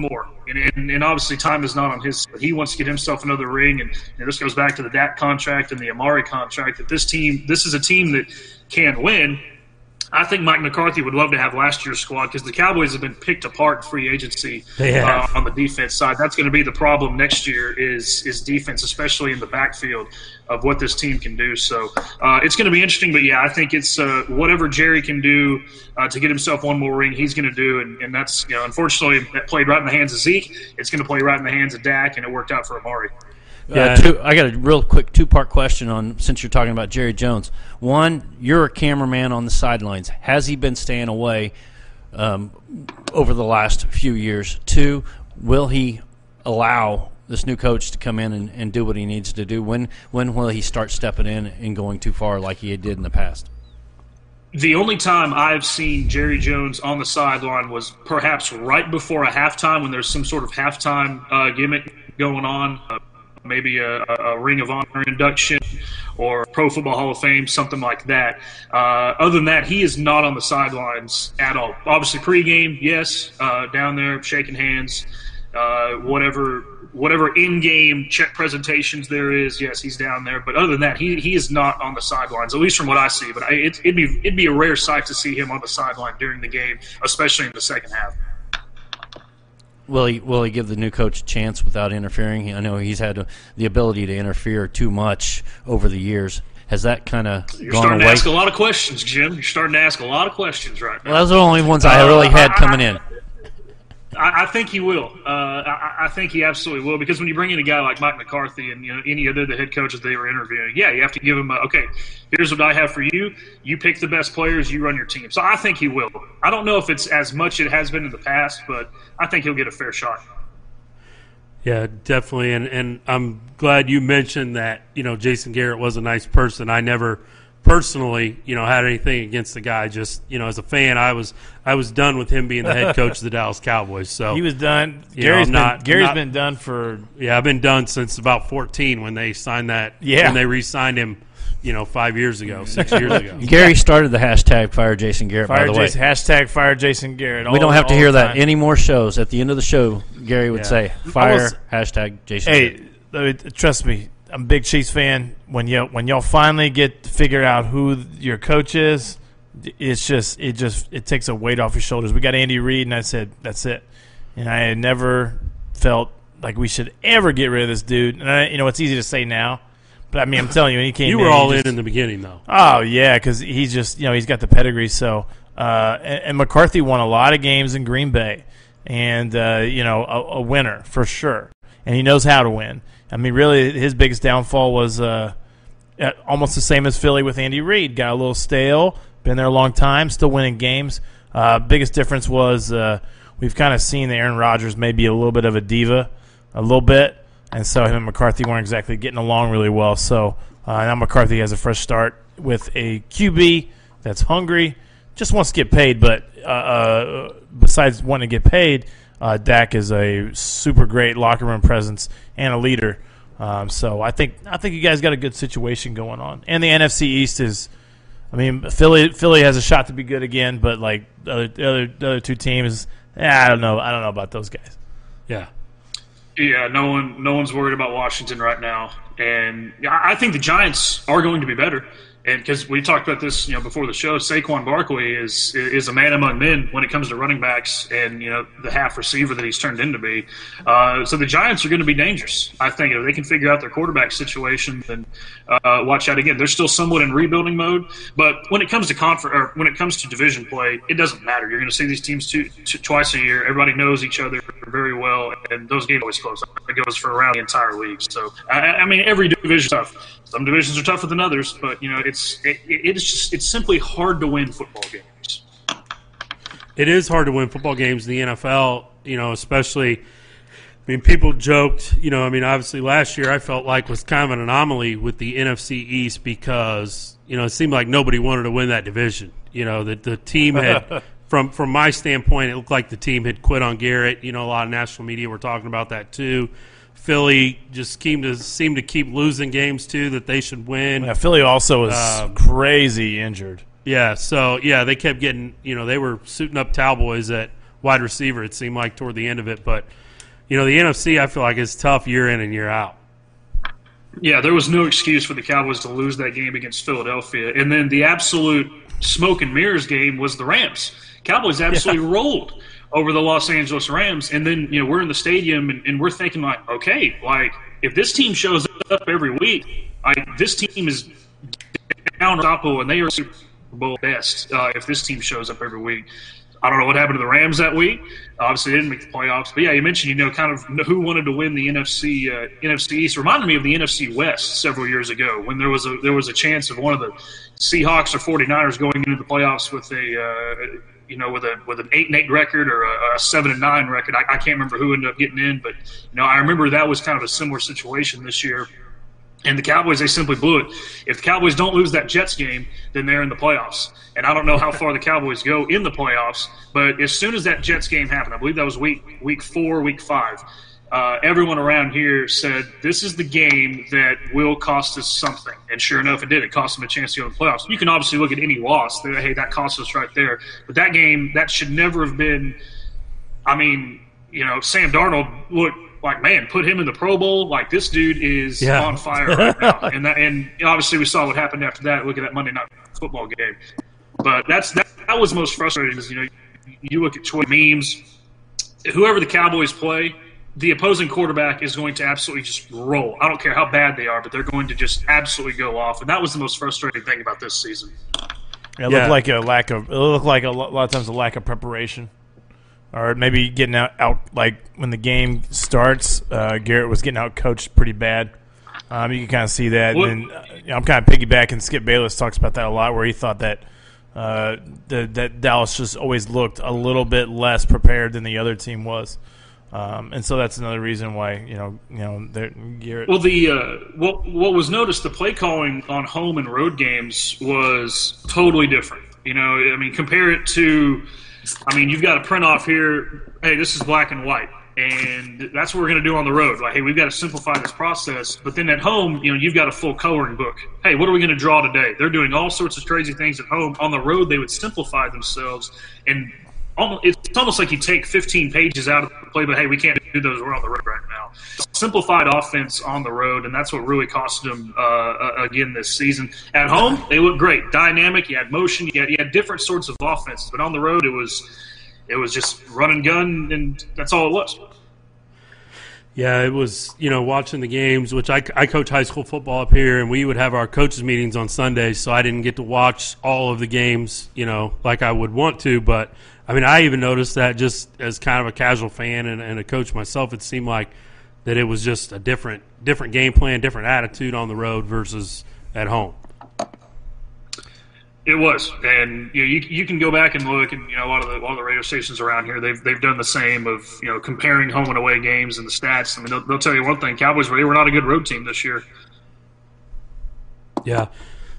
more. And obviously time is not on his side. He wants to get himself another ring, and this goes back to the Dak contract and the Amari contract, that this is a team that can win. I think Mike McCarthy would love to have last year's squad because the Cowboys have been picked apart in free agency on the defense side. That's going to be the problem next year is defense, especially in the backfield of what this team can do. So it's going to be interesting. But, yeah, I think it's whatever Jerry can do to get himself one more ring, he's going to do. And that's, unfortunately, that played right in the hands of Zeke. It's going to play right in the hands of Dak, and it worked out for Amari. I got a real quick two-part question on, since you're talking about Jerry Jones. One, you're a cameraman on the sidelines. Has he been staying away over the last few years? Two, will he allow this new coach to come in and do what he needs to do? When will he start stepping in and going too far like he did in the past? The only time I've seen Jerry Jones on the sideline was perhaps right before a halftime when there's some sort of halftime gimmick going on. Maybe a Ring of Honor induction or Pro Football Hall of Fame, something like that. Other than that, he is not on the sidelines at all. Obviously, pregame, yes, down there shaking hands. Whatever in-game check presentations there is, yes, he's down there. But other than that, he is not on the sidelines, at least from what I see. But it'd be a rare sight to see him on the sideline during the game, especially in the second half. Will he give the new coach a chance without interfering? I know he's had the ability to interfere too much over the years. Has that kind of gone away? You're starting to ask a lot of questions, Jim. You're starting to ask a lot of questions right now. Well, those are the only ones I really had coming in. I think he will. I think he absolutely will, because when you bring in a guy like Mike McCarthy and any other the head coaches they were interviewing, yeah, you have to give him okay, here's what I have for you. You pick the best players, you run your team. So I think he will. I don't know if it's as much it has been in the past, but I think he'll get a fair shot. Yeah, definitely. And I'm glad you mentioned that, Jason Garrett was a nice person. I never personally, had anything against the guy. Just, as a fan, I was done with him being the head coach of the Dallas Cowboys. So he was done. Gary's been done for. Yeah, I've been done since about 14 when they signed that. Yeah. When they re-signed him, 5 years ago, 6 years ago. Gary started the hashtag Fire Jason Garrett. By the way, hashtag Fire Jason Garrett. We don't have to hear that any more shows. At the end of the show, Gary would say fire hashtag Jason. Hey, trust me. I'm a big Chiefs fan. When y'all finally get to figure out who your coach is, it takes a weight off your shoulders. We got Andy Reid, and I said that's it. And I had never felt like we should ever get rid of this dude. And it's easy to say now, but I mean, I'm telling you, when he came, you were all in the beginning, though. Oh yeah, because he's just he's got the pedigree. So and McCarthy won a lot of games in Green Bay, and a winner for sure, and he knows how to win. I mean, really, his biggest downfall was almost the same as Philly with Andy Reid. Got a little stale, been there a long time, still winning games. Biggest difference was we've kind of seen that Aaron Rodgers may be a little bit of a diva, a little bit, and so him and McCarthy weren't exactly getting along really well. So now McCarthy has a fresh start with a QB that's hungry, just wants to get paid, but besides wanting to get paid, Dak is a super great locker room presence and a leader. So I think you guys got a good situation going on. And the NFC East is, Philly has a shot to be good again, but like the other two teams, I don't know about those guys. Yeah. Yeah, no one's worried about Washington right now, and I think the Giants are going to be better. And because we talked about this, before the show, Saquon Barkley is a man among men when it comes to running backs and the half receiver that he's turned into be. So the Giants are going to be dangerous. I think if they can figure out their quarterback situation, then watch out again. They're still somewhat in rebuilding mode, but when it comes to division play, it doesn't matter. You're going to see these teams twice a year. Everybody knows each other very well, and those games always close. It goes for around the entire league. So every division is tough. Some divisions are tougher than others, but it's simply hard to win football games. It is hard to win football games in the NFL, especially. People joked, obviously last year I felt like was kind of an anomaly with the NFC East because, it seemed like nobody wanted to win that division. The team had, from my standpoint, it looked like the team had quit on Garrett. A lot of national media were talking about that too. Philly just seemed to keep losing games, too, that they should win. Yeah, Philly also was crazy injured. Yeah, so, they kept getting, they were suiting up Cowboys at wide receiver, it seemed like, toward the end of it. But, the NFC, I feel like, is tough year in and year out. Yeah, there was no excuse for the Cowboys to lose that game against Philadelphia. And then the absolute smoke and mirrors game was the Rams. Cowboys absolutely rolled over the Los Angeles Rams. And then, we're in the stadium and we're thinking, like, okay, like, if this team shows up every week, this team is down and they are Super Bowl best if this team shows up every week. I don't know what happened to the Rams that week. Obviously, they didn't make the playoffs. But, yeah, you mentioned, kind of who wanted to win the NFC East. Reminded me of the NFC West several years ago when there was a chance of one of the Seahawks or 49ers going into the playoffs with with an 8-8 record or a 7-9 record. I can't remember who ended up getting in, but, I remember that was kind of a similar situation this year. And the Cowboys, they simply blew it. If the Cowboys don't lose that Jets game, then they're in the playoffs. And I don't know how far the Cowboys go in the playoffs, but as soon as that Jets game happened, I believe that was week 4, week 5, everyone around here said, this is the game that will cost us something. And sure enough, it did. It cost them a chance to go to the playoffs. You can obviously look at any loss. Hey, that cost us right there. But that game, that should never have been – Sam Darnold looked – like, man, put him in the Pro Bowl. Like, this dude is on fire right now. And obviously we saw what happened after that. Look at that Monday Night Football game. But that was most frustrating is, you look at Twitter memes. Whoever the Cowboys play, the opposing quarterback is going to absolutely just roll. I don't care how bad they are, but they're going to just absolutely go off. And that was the most frustrating thing about this season. It looked like a lot of times a lack of preparation. Or maybe getting out like when the game starts, Garrett was getting out coached pretty bad. You can kind of see that. And then, I'm kind of piggybacking. Skip Bayless talks about that a lot, where he thought that that Dallas just always looked a little bit less prepared than the other team was, and so that's another reason why Garrett. Well, what was noticed, the play calling on home and road games was totally different. Compare it to. You've got to print off here, hey, this is black and white, and that's what we're going to do on the road. Like, hey, we've got to simplify this process. But then at home, you've got a full coloring book. Hey, what are we going to draw today? They're doing all sorts of crazy things at home. On the road, they would simplify themselves, and it's almost like you take 15 pages out of the play, but, hey, we can't do those. We're on the road right now. Simplified offense on the road, and that's what really cost them again this season. At home, they look great, dynamic. You had motion, you had different sorts of offenses, but on the road, it was just run and gun, and that's all it was. Yeah, it was, watching the games, which I coach high school football up here, and we would have our coaches meetings on Sundays, so I didn't get to watch all of the games, like I would want to. But, I even noticed that just as kind of a casual fan and a coach myself, it seemed like that it was just a different game plan, different attitude on the road versus at home. It was, and you can go back and look, and a lot of the radio stations around here they've done the same of comparing home and away games and the stats. They'll tell you one thing: Cowboys were not a good road team this year. Yeah,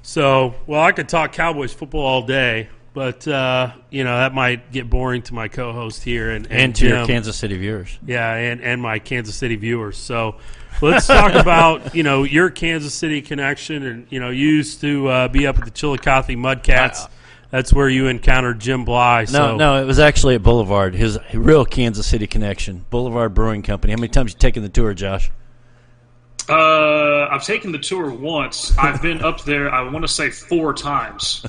so I could talk Cowboys football all day, but that might get boring to my co-host here and to your Kansas City viewers. Yeah, and my Kansas City viewers. So. Let's talk about, your Kansas City connection, and, you used to be up at the Chillicothe Mudcats. That's where you encountered Jim Bly. No, it was actually at Boulevard, his real Kansas City connection, Boulevard Brewing Company. How many times have you taken the tour, Josh? I've taken the tour once. I've been up there, I want to say 4 times,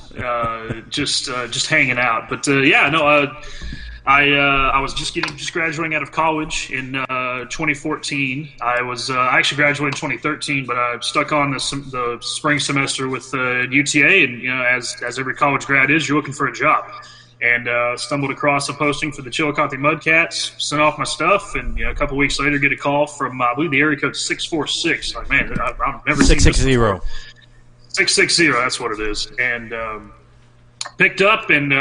just hanging out. But, I was just graduating out of college in 2014. I actually graduated in 2013, but I stuck on the spring semester with UTA, and as every college grad is, you're looking for a job. And stumbled across a posting for the Chillicothe Mudcats, sent off my stuff, and a couple weeks later get a call from I believe the area code 646. Like, man, I've never seen this before. 660. That's what it is. And picked up and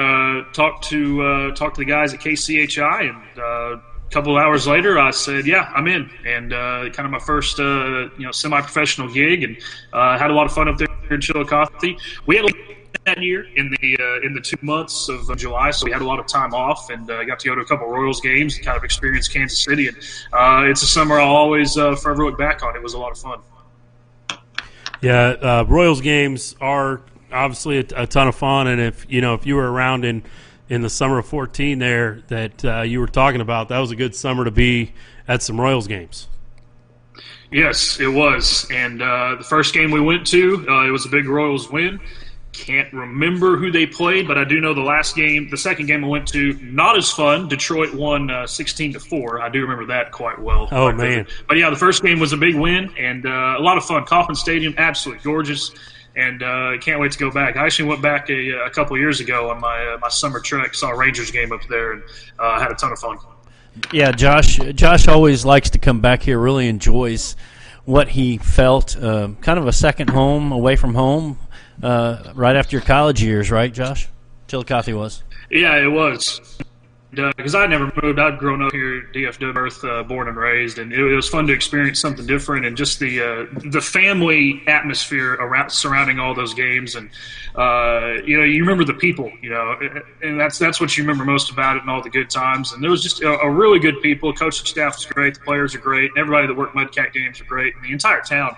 talked to the guys at KCHI, and a couple of hours later I said, yeah, I'm in. And kind of my first semi-professional gig, and had a lot of fun up there in Chillicothe. We had that year in the 2 months of July, so we had a lot of time off, and got to go to a couple of Royals games and kind of experience Kansas City. And it's a summer I'll always forever look back on. It was a lot of fun. Yeah, Royals games are obviously a ton of fun, and if you were around in in the summer of 14 there that you were talking about. That was a good summer to be at some Royals games. Yes, it was. And the first game we went to, it was a big Royals win. Can't remember who they played, but I do know the second game I went to, not as fun. Detroit won 16-4. I do remember that quite well. Oh, man. But, yeah, the first game was a big win and a lot of fun. Kauffman Stadium, absolutely gorgeous. And can't wait to go back. I actually went back a couple years ago on my summer trek, saw a Rangers game up there, and had a ton of fun. Yeah, Josh always likes to come back here, really enjoys what he felt, kind of a second home away from home right after your college years, right, Josh? Chillicothe was. Yeah, it was. Because I never moved. I'd grown up here, DFW, Earth, born and raised, and it was fun to experience something different, and just the family atmosphere surrounding all those games, and you remember the people, and that's what you remember most about it, and all the good times. And there was just a really good people. Coaching staff was great, the players are great, and everybody that worked Mudcat games are great, and the entire town.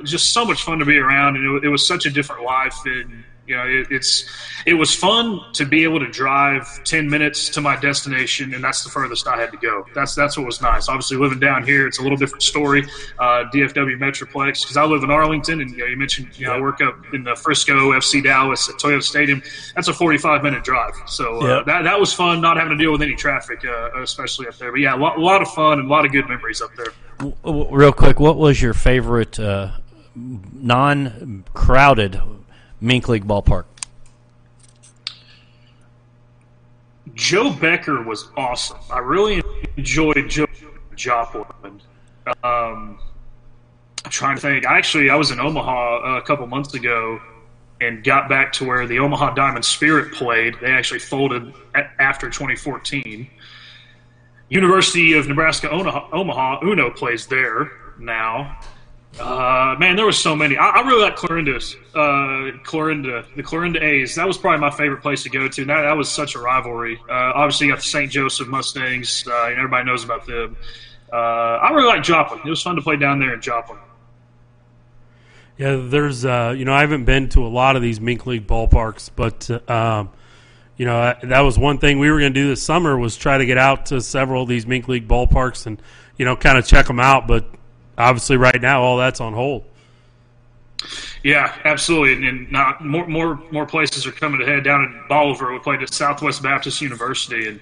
Just so much fun to be around, and it was such a different life. And it was fun to be able to drive 10 minutes to my destination, and that's the furthest I had to go. That's what was nice. Obviously, living down here, it's a little different story. DFW Metroplex, because I live in Arlington, and you mentioned I work up in the Frisco, FC Dallas at Toyota Stadium. That's a 45-minute drive. So that was fun, not having to deal with any traffic, especially up there. But yeah, a lot of fun and a lot of good memories up there. Real quick, what was your favorite non-crowded Mink League ballpark? Joe Becker was awesome. I really enjoyed Joe Joplin. I'm trying to think. I was in Omaha a couple months ago and got back to where the Omaha Diamond Spirit played. They actually folded after 2014. University of Nebraska Omaha, Uno plays there now. Man, there were so many. I really like Clarinda, the Clarinda A's. That was probably my favorite place to go to. That was such a rivalry. Obviously, you got the St. Joseph Mustangs. And everybody knows about them. I really like Joplin. It was fun to play down there in Joplin. Yeah, there's, I haven't been to a lot of these Mink League ballparks, but, that was one thing we were going to do this summer was try to get out to several of these Mink League ballparks and, kind of check them out. But obviously right now all that's on hold. Yeah, absolutely. And now more places are coming ahead. Down in Bolivar, we played at Southwest Baptist University, and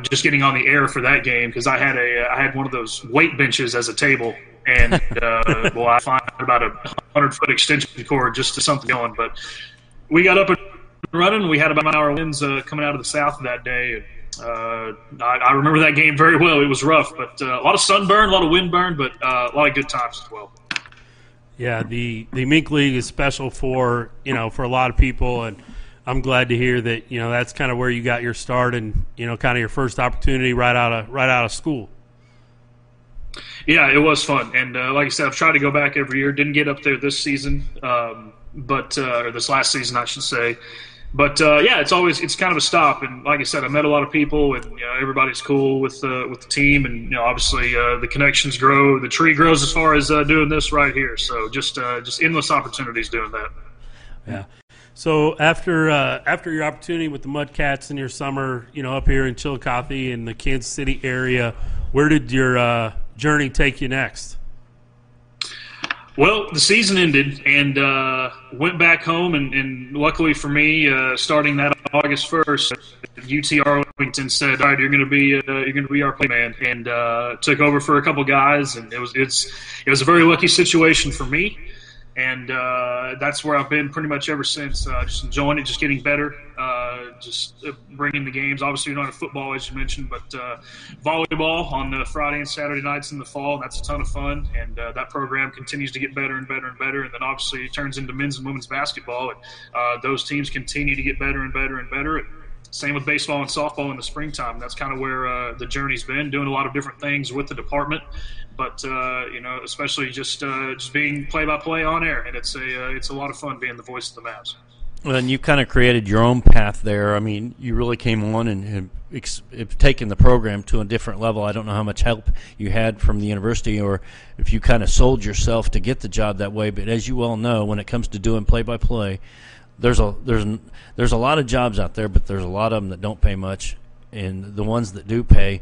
just getting on the air for that game because I had one of those weight benches as a table. And, I find about a 100-foot extension cord just to something going. But we got up and running. We had about an hour winds coming out of the south that day. I remember that game very well. It was rough, but a lot of sunburn, a lot of wind burn, but a lot of good times as well. Yeah, the Mink League is special for a lot of people, and I'm glad to hear that that's kind of where you got your start and kind of your first opportunity right out of school. Yeah, it was fun, and like I said, I've tried to go back every year. Didn't get up there this season, or this last season, I should say. But it's kind of a stop, and like I said, I met a lot of people, and everybody's cool with the team, and obviously the connections grow, the tree grows as far as doing this right here. So just endless opportunities doing that. Yeah. So after your opportunity with the Mudcats in your summer, up here in Chillicothe in the Kansas City area, where did your journey take you next? Well, the season ended and went back home, and luckily for me, starting that August 1st, UT Arlington said, "All right, you're going to be our play man," and took over for a couple guys, and it was a very lucky situation for me, and that's where I've been pretty much ever since. Just enjoying it, just getting better, just bringing the games. Obviously, we're not a football, as you mentioned, but volleyball on Friday and Saturday nights in the fall. That's a ton of fun, and that program continues to get better and better and better. And then obviously it turns into men's and women's basketball, and those teams continue to get better and better and better. And same with baseball and softball in the springtime. That's kind of where the journey's been, doing a lot of different things with the department. But especially just being play-by-play on air, and it's a lot of fun being the voice of the Mavs. Well, and you kind of created your own path there. I mean, you really came on and have taken the program to a different level. I don't know how much help you had from the university or if you kind of sold yourself to get the job that way. But as you well know, when it comes to doing play-by-play, there's a lot of jobs out there, but there's a lot of them that don't pay much, and the ones that do pay,